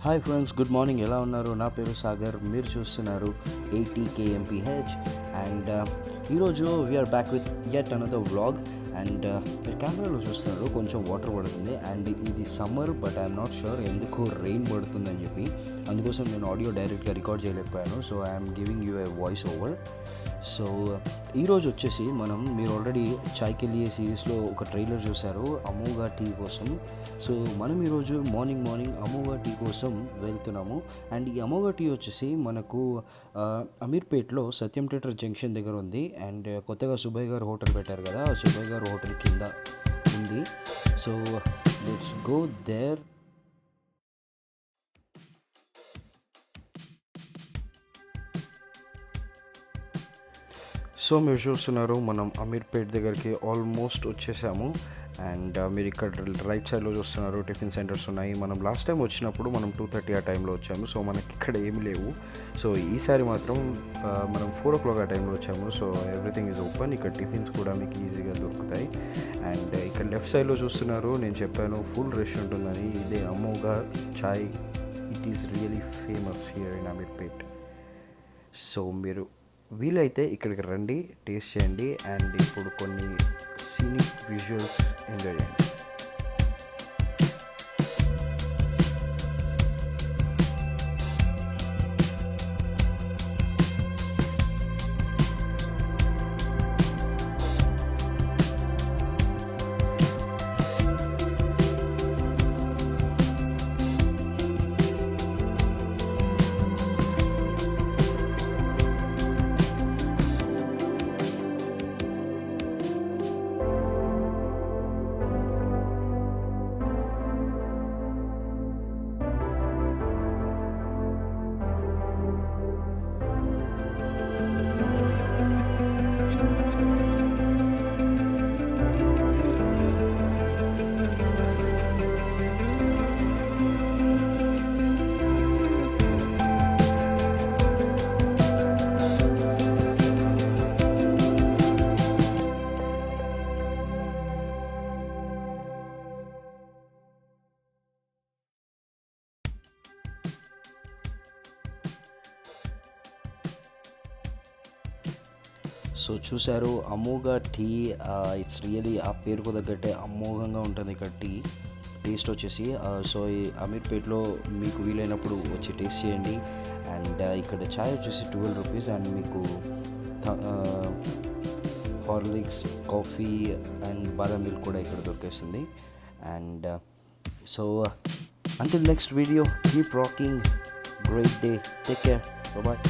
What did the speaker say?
Hi friends, good morning. ఎలా ఉన్నారు? నా పేరు సాగర్, మీరు చూస్తున్నారు 80kmph. అండ్ ఈరోజు we're back with yet another vlog. And మీరు కెమెరాలో చూస్తున్నారు, కొంచెం వాటర్ పడుతుంది. అండ్ ఇది summer, but I'm not sure ఎందుకు రెయిన్ పడుతుందని చెప్పి, అందుకోసం నేను ఆడియో డైరెక్ట్గా రికార్డ్ చేయలేకపోయాను. So I'm giving you a voice over. సో ఈరోజు వచ్చేసి మీరు ఆల్రెడీ చైకెలియే సిరీస్లో ఒక ట్రైలర్ చూశారు అమోఘా టీ కోసం. సో మనం ఈరోజు మార్నింగ్ అమోఘా టీ కోసం వెళ్తున్నాము. అండ్ ఈ అమోఘా టీ వచ్చేసి మనకు అమీర్పేట్లో సత్యం థియేటర్ జంక్షన్ దగ్గర ఉంది. అండ్ కొత్తగా సుబ్బయ్య గారు హోటల్ పెట్టారు కదా, ఆ సుబ్బయ్య గారు హోటల్ కింద ఉంది. So let's go there. So మీరు చూస్తున్నారు, మనం అమీర్పేట్ దగ్గరికి ఆల్మోస్ట్ వచ్చేసాము. అండ్ మీరు ఇక్కడ రైట్ సైడ్లో చూస్తున్నారు, టిఫిన్ సెంటర్స్ ఉన్నాయి. మనం లాస్ట్ టైం వచ్చినప్పుడు మనం 2:30 ఆ టైంలో వచ్చాము. సో మనకి ఇక్కడ ఏమి లేవు. సో ఈసారి మాత్రం మనం 4 o'clock ఆ టైంలో వచ్చాము. So everything is open. ఇక్కడ టిఫిన్స్ కూడా మీకు ఈజీగా దొరుకుతాయి. అండ్ ఇక్కడ లెఫ్ట్ సైడ్లో చూస్తున్నారు, నేను చెప్పాను ఫుల్ రష్ ఉంటుందని. ఇదే Amogha Chai. It is really famous here in Ameerpet. So మీరు వీలైతే ఇక్కడికి రండి, టేస్ట్ చేయండి. అండ్ ఇప్పుడు కొన్ని సీనిక్ విజువల్స్ ఎంజాయ్ చేయండి. సో చూశారు అమోఘా టీ. ఇట్స్ రియలీ ఆ పేరుకు తగ్గట్టే అమోఘంగా ఉంటుంది ఇక్కడ టీ టేస్ట్ వచ్చేసి. సో ఈ అమీర్పేట్లో మీకు వీలైనప్పుడు వచ్చి టేస్ట్ చేయండి. అండ్ ఇక్కడ ఛాయ్ వచ్చేసి 12 రూపీస్. అండ్ మీకు Horlicks, coffee and badam milk కూడా ఇక్కడ దొరికేస్తుంది. And so until next video, keep rocking. Great day. Take care. Bye bye.